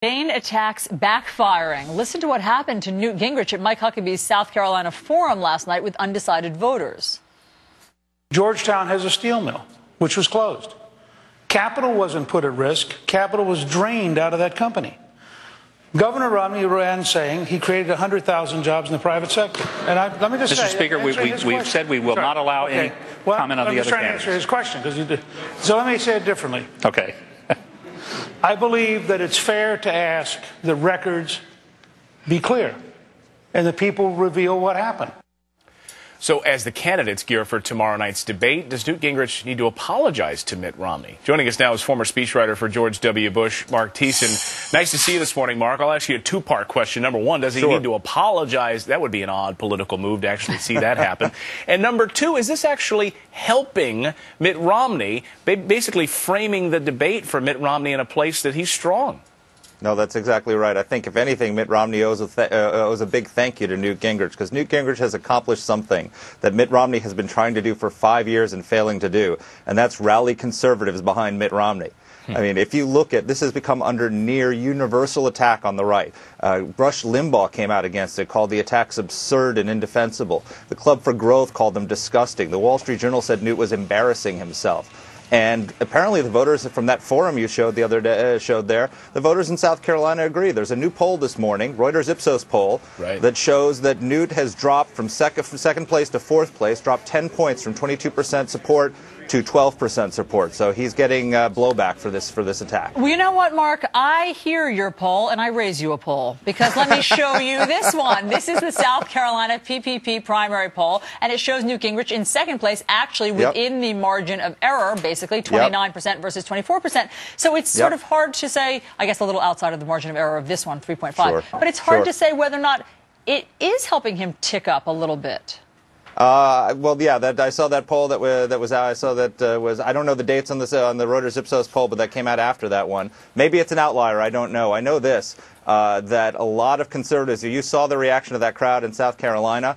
Bain attacks backfiring. Listen to what happened to Newt Gingrich at Mike Huckabee's South Carolina forum last night with undecided voters. Georgetown has a steel mill, which was closed. Capital wasn't put at risk. Capital was drained out of that company. Governor Romney ran saying he created 100,000 jobs in the private sector. And let me just say, Mr. Speaker, we've said we will not allow any comment on the other candidates. I'm just trying to answer his question. So let me say it differently. Okay. I believe that it's fair to ask the records be clear and the people reveal what happened. So as the candidates gear for tomorrow night's debate, does Newt Gingrich need to apologize to Mitt Romney? Joining us now is former speechwriter for George W. Bush, Mark Thiessen. Nice to see you this morning, Mark. I'll ask you a two-part question. Number one, does he need to apologize? That would be an odd political move to actually see that happen. And number two, is this actually helping Mitt Romney, basically framing the debate for Mitt Romney in a place that he's strong? No, that's exactly right. I think, if anything, Mitt Romney owes a big thank you to Newt Gingrich, because Newt Gingrich has accomplished something that Mitt Romney has been trying to do for 5 years and failing to do, and that's rally conservatives behind Mitt Romney. I mean, if you look at this, has become under near universal attack on the right. Rush Limbaugh came out against it, called the attacks absurd and indefensible. The Club for Growth called them disgusting. The Wall Street Journal said Newt was embarrassing himself. And apparently the voters from that forum you showed the other day, the voters in South Carolina agree. There's a new poll this morning, Reuters Ipsos poll, that shows that Newt has dropped from second place to fourth place, dropped 10 points from 22% support to 12% support. So he's getting blowback for this attack. Well, you know what, Mark? I hear your poll, and I raise you a poll, because let me show you this one. This is the South Carolina PPP primary poll, and it shows Newt Gingrich in second place, actually within the margin of error, basically 29% versus 24%. So it's sort of hard to say, I guess a little outside of the margin of error of this one, 3.5. But it's hard to say whether or not it is helping him tick up a little bit. Well, yeah, I saw that poll that was out. I saw that I don't know the dates on the Reuters Ipsos poll, but that came out after that one. Maybe it's an outlier. I don't know. I know this. That a lot of conservatives, you saw the reaction of that crowd in South Carolina,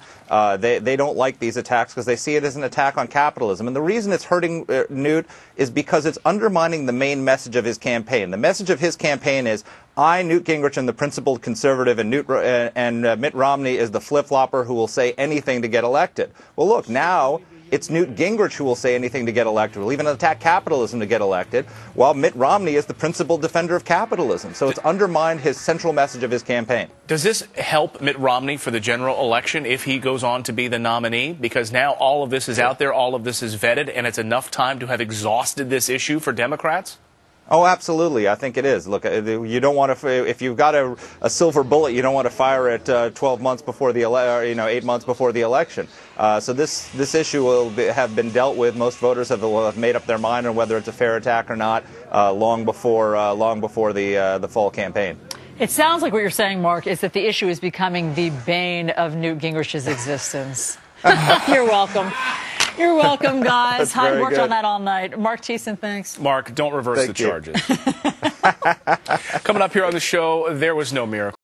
they don't like these attacks because they see it as an attack on capitalism. And the reason it's hurting Newt is because it's undermining the main message of his campaign. The message of his campaign is, I, Newt Gingrich, am the principled conservative, and Mitt Romney is the flip-flopper who will say anything to get elected. Well, look, now it's Newt Gingrich who will say anything to get elected, will even attack capitalism to get elected, while Mitt Romney is the principled defender of capitalism. So it's undermined his central message of his campaign. Does this help Mitt Romney for the general election if he goes on to be the nominee? Because now all of this is out there, all of this is vetted, and it's enough time to have exhausted this issue for Democrats? Oh, absolutely. I think it is. Look, you don't want to, if you've got a silver bullet, you don't want to fire it 12 months before the 8 months before the election. So this issue will have been dealt with. Most voters have made up their mind on whether it's a fair attack or not long before the fall campaign. It sounds like what you're saying, Mark, is that the issue is becoming the bane of Newt Gingrich's existence. You're welcome. You're welcome, guys. I worked on that all night. Mark Thiessen, thanks. Mark, don't reverse the charges. Coming up here on the show, there was no miracle.